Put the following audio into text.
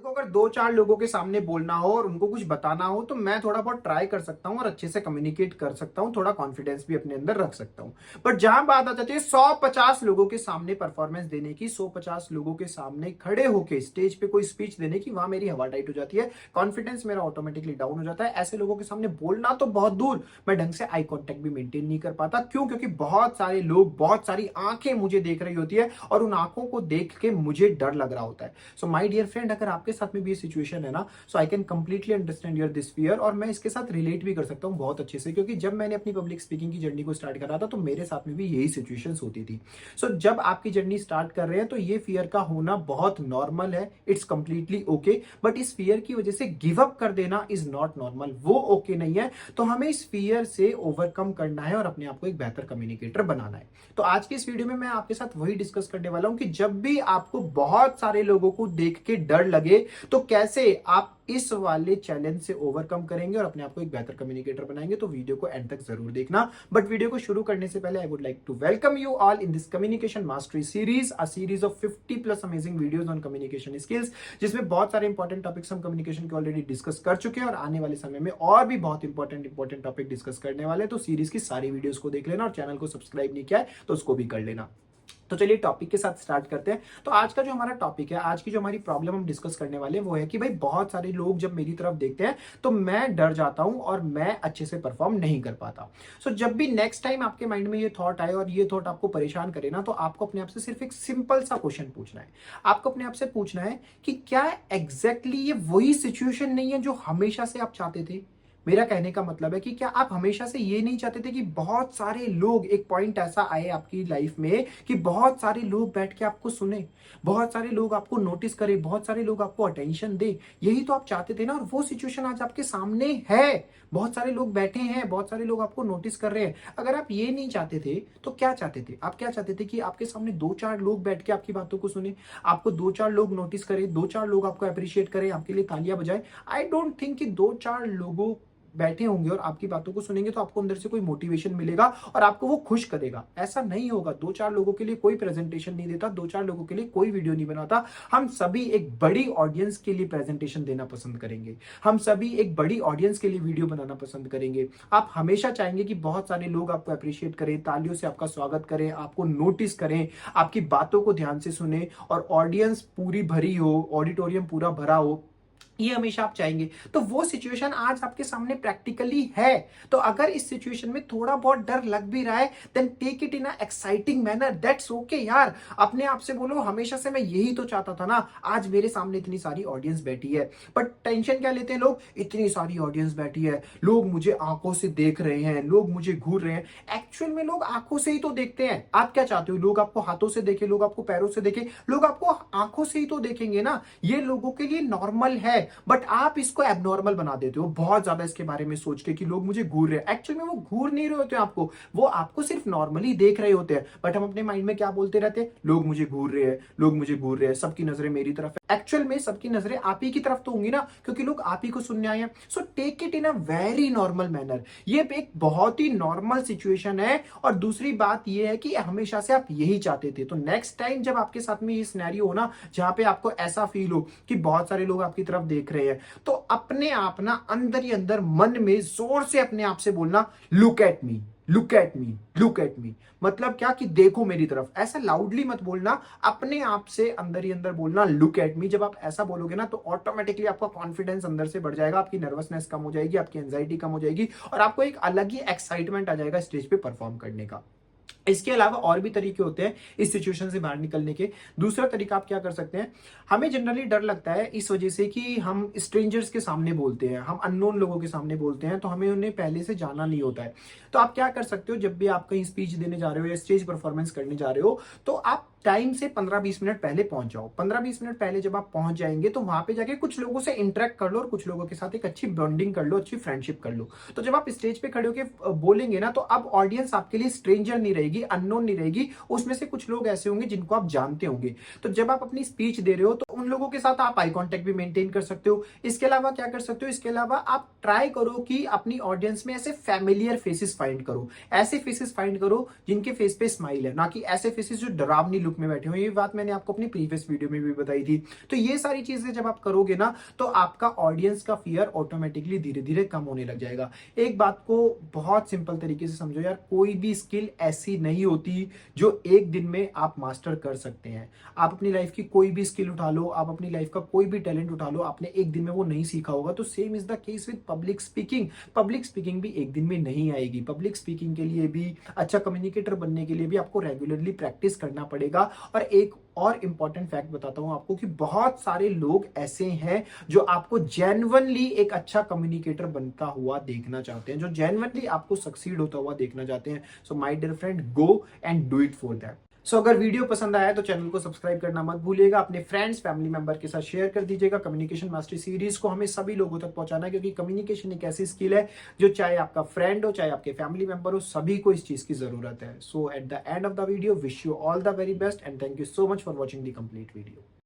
को अगर 2-4 लोगों के सामने बोलना हो और उनको कुछ बताना हो तो मैं थोड़ा बहुत ट्राई कर सकता हूँ और अच्छे से कम्युनिकेट कर सकता हूँ, थोड़ा कॉन्फिडेंस भी अपने अंदर रख सकता हूँ। बट जहां बात आ जाती है 150 लोगों के सामने परफॉर्मेंस देने की, 150 लोगों के सामने खड़े होकर स्टेज पे कोई स्पीच देने की, वहां मेरी हवा टाइट हो जाती है, कॉन्फिडेंस मेरा ऑटोमेटिकली डाउन हो जाता है। ऐसे लोगों के सामने बोलना तो बहुत दूर, मैं ढंग से आई कॉन्टेक्ट भी मेंटेन नहीं कर पाता। क्यों? क्योंकि बहुत सारे लोग, बहुत सारी आंखें मुझे देख रही होती है और उन आंखों को देख के मुझे डर लग रहा होता है। सो माय डियर फ्रेंड, अगर आपके साथ में भी ये सिचुएशन है ना, so I can completely understand your this fear और मैं इसके साथ रिलेट भी कर सकता हूँ बहुत अच्छे से, क्योंकि जब मैंने अपनी पब्लिक स्पीकिंग की जर्नी को स्टार्ट करा था तो मेरे साथ में भी यही सिचुएशंस होती थी। सो जब आपकी जर्नी स्टार्ट कर रहे हैं तो ये फियर का होना बहुत नॉर्मल है, इट्स कंप्लीटली ओके। बट इस फियर की वजह से गिव अप कर देना इज नॉट नॉर्मल, वो ओके नहीं है। तो हमें इस फियर से ओवरकम करना है और अपने आप को एक बेहतर कम्युनिकेटर बनाना है। तो आज की इस वीडियो में मैं आपके साथ वही डिस्कस करने वाला हूं कि जब भी आपको बहुत सारे लोगों को देख के डर लगे तो कैसे आप इस वाले चैलेंज से ओवरकम करेंगे और अपने आप को एक बेहतर कम्युनिकेटर बनाएंगे। तो वीडियो को एंड तक जरूर देखना। बट वीडियो को शुरू करने से पहले I would like to welcome you all in this communication mastery series, a series of 50 plus amazing videos on communication skills, जिसमें बहुत सारे इंपॉर्टेंट टॉपिक्स हम कम्युनिकेशन के ऑलरेडी डिस्कस कर चुके हैं और आने वाले समय में और भी बहुत इंपॉर्टेंट टॉपिक डिस्कस करने वाले हैं। तो सीरीज की सारी वीडियोस को देख लेना और चैनल को सब्सक्राइब नहीं किया है तो उसको भी कर लेना। तो चलिए टॉपिक के साथ स्टार्ट करते हैं। तो आज का जो हमारा टॉपिक है, आज की जो हमारी प्रॉब्लम हम डिस्कस करने वाले हैं वो है कि भाई बहुत सारे लोग जब मेरी तरफ देखते हैं तो मैं डर जाता हूं और मैं अच्छे से परफॉर्म नहीं कर पाता। सो जब भी नेक्स्ट टाइम आपके माइंड में ये थॉट आए और ये थॉट आपको परेशान करे ना, तो आपको अपने आप से सिर्फ एक सिंपल सा क्वेश्चन पूछना है। आपको अपने आप से पूछना है कि क्या एग्जैक्टली ये वही सिचुएशन नहीं है जो हमेशा से आप चाहते थे। मेरा कहने का मतलब है कि क्या आप हमेशा से ये नहीं चाहते थे कि बहुत सारे लोग, एक पॉइंट ऐसा आए आपकी लाइफ में कि बहुत सारे लोग बैठ के आपको सुने, बहुत सारे लोग आपको नोटिस करें, बहुत सारे लोग आपको अटेंशन दे। यही तो आप चाहते थे ना, और वो सिचुएशन आज आपके सामने है। बहुत सारे लोग बैठे हैं, बहुत सारे लोग आपको नोटिस कर रहे हैं। अगर आप ये नहीं चाहते थे तो क्या चाहते थे? आप क्या चाहते थे कि आपके सामने 2-4 लोग बैठ के आपकी बातों को सुने, आपको 2-4 लोग नोटिस करें, 2-4 लोग आपको अप्रिशिएट करें, आपके लिए तालियां बजाएं। आई डोंट थिंक कि 2-4 लोगों बैठे होंगे और आपकी बातों को सुनेंगे तो आपको अंदर से कोई मोटिवेशन मिलेगा और आपको वो खुश करेगा। ऐसा नहीं होगा। 2-4 लोगों के लिए कोई प्रेजेंटेशन नहीं देता, 2-4 लोगों के लिए कोई वीडियो नहीं बनाता। हम सभी एक बड़ी ऑडियंस के लिए प्रेजेंटेशन देना पसंद करेंगे, हम सभी एक बड़ी ऑडियंस के लिए वीडियो बनाना पसंद करेंगे। आप हमेशा चाहेंगे कि बहुत सारे लोग आपको अप्रिशिएट करें, तालियों से आपका स्वागत करें, आपको नोटिस करें, आपकी बातों को ध्यान से सुने और ऑडियंस पूरी भरी हो, ऑडिटोरियम पूरा भरा हो, ये हमेशा आप चाहेंगे। तो वो सिचुएशन आज आपके सामने प्रैक्टिकली है। तो अगर इस सिचुएशन में थोड़ा बहुत डर लग भी रहा है, then take it in a exciting manner, that's okay यार। अपने आप से बोलो हमेशा से मैं यही तो चाहता था ना, आज मेरे सामने इतनी सारी ऑडियंस बैठी है। बट टेंशन क्या लेते हैं लोग, इतनी सारी ऑडियंस बैठी है, लोग मुझे आंखों से देख रहे हैं, लोग मुझे घूर रहे हैं। एक्चुअल में लोग आंखों से ही तो देखते हैं। आप क्या चाहते हो? लोग आपको हाथों से देखे, लोग आपको पैरों से देखे, लोग आपको आंखों से ही तो देखेंगे ना। ये लोगों के लिए नॉर्मल है। बट आप इसको एबनॉर्मल बना देते हो बहुत ज्यादा इसके बारे में सोच के कि लोग मुझे घूर रहे हैं। एक्चुअल में वो घूर नहीं रहे होते आपको, वो आपको सिर्फ नॉर्मली देख रहे होते हैं। बट हम अपने माइंड में क्या बोलते रहते हैं? लोग मुझे घूर रहे हैं, लोग मुझे घूर रहे हैं, सबकी नजरें मेरी तरफ है। एक्चुअल में सबकी नजरें आप ही की तरफ तो होंगी ना, क्योंकि लोग आप ही को सुनने आए हैं। So take it in a very normal manner. ये एक बहुत ही नॉर्मल सिचुएशन है। और दूसरी बात ये है कि हमेशा से आप यही चाहते थे। तो नेक्स्ट टाइम जब आपके साथ में ये सिनेरियो हो ना, जहां पे आपको ऐसा फील हो कि बहुत सारे लोग आपकी तरफ देख रहे हैं, तो अपने आप ना अंदर ही अंदर मन में जोर से अपने आप से बोलना, look at me, look at me, look at me. मतलब क्या? कि देखो मेरी तरफ। ऐसा लाउडली मत बोलना, अपने आप से अंदर ही अंदर बोलना, लुक एट मी। जब आप ऐसा बोलोगे ना तो ऑटोमेटिकली आपका कॉन्फिडेंस अंदर से बढ़ जाएगा, आपकी नर्वसनेस कम हो जाएगी, आपकी एंजाइटी कम हो जाएगी और आपको एक अलग ही एक्साइटमेंट आ जाएगा स्टेज पे परफॉर्म करने का। इसके अलावा और भी तरीके होते हैं इस सिचुएशन से बाहर निकलने के। दूसरा तरीका आप क्या कर सकते हैं, हमें जनरली डर लगता है इस वजह से कि हम स्ट्रेंजर्स के सामने बोलते हैं, हम अननोन लोगों के सामने बोलते हैं, तो हमें उन्हें पहले से जाना नहीं होता है। तो आप क्या कर सकते हो, जब भी आप कहीं स्पीच देने जा रहे हो या स्टेज परफॉर्मेंस करने जा रहे हो, तो आप टाइम से 15-20 मिनट पहले पहुंच जाओ। 15-20 मिनट पहले जब आप पहुंच जाएंगे तो वहां पे जाके कुछ लोगों से इंटरेक्ट कर लो और कुछ लोगों के साथ एक अच्छी बॉन्डिंग कर लो, अच्छी फ्रेंडशिप कर लो। तो जब आप स्टेज पे खड़े होकर बोलेंगे ना, तो अब ऑडियंस आपके लिए स्ट्रेंजर नहीं रहेगी, अननोन नहीं रहेगी। उसमें से कुछ लोग ऐसे होंगे जिनको आप जानते होंगे। तो जब आप अपनी स्पीच दे रहे हो तो उन लोगों के साथ आप आई कांटेक्ट भी मेंटेन कर सकते हो। इसके अलावा क्या कर सकते हो, इसके अलावा आप ट्राई करो कि अपनी ऑडियंस में ऐसे फैमिलियर फेसेस फाइंड करो। ऐसे फेसेस फाइंड करो जिनके फेस पे स्माइल है, ना कि ऐसे फेसेस जो डरावनी लुक ग्रुप में बैठे हो, ये बात मैंने आपको अपनी प्रीवियस वीडियो में भी बताई थी। तो ये सारी चीजें जब आप करोगे ना, तो आपका ऑडियंस का फियर ऑटोमेटिकली धीरे धीरे कम होने लग जाएगा। एक बात को बहुत सिंपल तरीके से समझो यार, कोई भी स्किल ऐसी नहीं होती जो एक दिन में आप मास्टर कर सकते हैं। आप अपनी लाइफ की कोई भी स्किल उठा लो, आप अपनी लाइफ का कोई भी टैलेंट उठा लो, आपने एक दिन में वो नहीं सीखा होगा। तो same is the case with public speaking. Public speaking भी एक दिन में नहीं आएगी। पब्लिक स्पीकिंग के लिए भी, अच्छा कम्युनिकेटर बनने के लिए भी आपको रेगुलरली प्रैक्टिस करना पड़ेगा। और एक और इंपॉर्टेंट फैक्ट बताता हूं आपको कि बहुत सारे लोग ऐसे हैं जो आपको जेन्युइनली एक अच्छा कम्युनिकेटर बनता हुआ देखना चाहते हैं, जो जेन्युइनली आपको सक्सीड होता हुआ देखना चाहते हैं। So my dear friend, go and do it for that. So अगर वीडियो पसंद आया तो चैनल को सब्सक्राइब करना मत भूलिएगा, अपने फ्रेंड्स फैमिली मेंबर के साथ शेयर कर दीजिएगा। कम्युनिकेशन मास्टरी सीरीज को हमें सभी लोगों तक पहुंचाना है, क्योंकि कम्युनिकेशन एक ऐसी स्किल है जो चाहे आपका फ्रेंड हो, चाहे आपके फैमिली मेंबर हो, सभी को इस चीज की जरूरत है। So at the end of the video, wish you all the very best and thank you so much for watching the complete video.